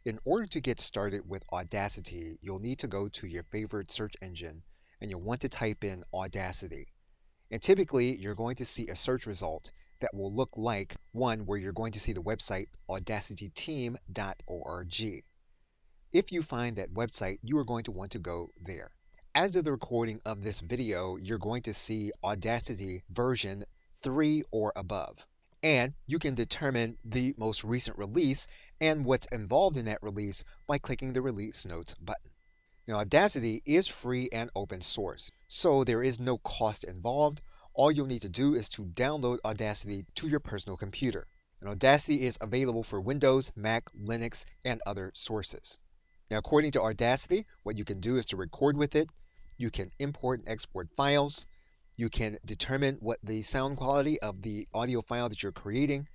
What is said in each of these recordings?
In order to get started with Audacity, you'll need to go to your favorite search engine and you'll want to type in Audacity. And typically, you're going to see a search result that will look like one where you're going to see the website audacityteam.org. If you find that website, you are going to want to go there. As of the recording of this video, you're going to see Audacity version 3 or above. And you can determine the most recent release and what's involved in that release by clicking the Release Notes button. Now, Audacity is free and open source, so there is no cost involved. All you'll need to do is to download Audacity to your personal computer. And Audacity is available for Windows, Mac, Linux, and other sources. Now, according to Audacity, what you can do is to record with it. You can import and export files. You can determine what the sound quality of the audio file that you're creating.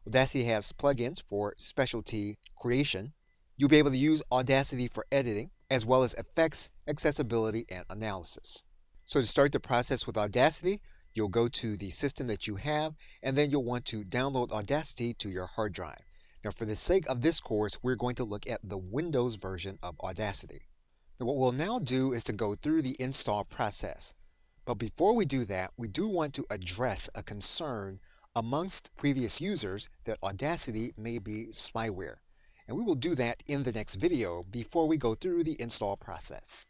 Audacity has plugins for specialty creation. You'll be able to use Audacity for editing, as well as effects, accessibility, and analysis. So to start the process with Audacity, you'll go to the system that you have, and then you'll want to download Audacity to your hard drive. Now, for the sake of this course, we're going to look at the Windows version of Audacity. Now, what we'll now do is to go through the install process. But before we do that, we do want to address a concern amongst previous users that Audacity may be spyware. And we will do that in the next video before we go through the install process.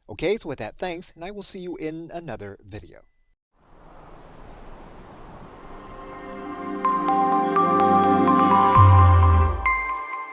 Okay, so with that, thanks, and I will see you in another video.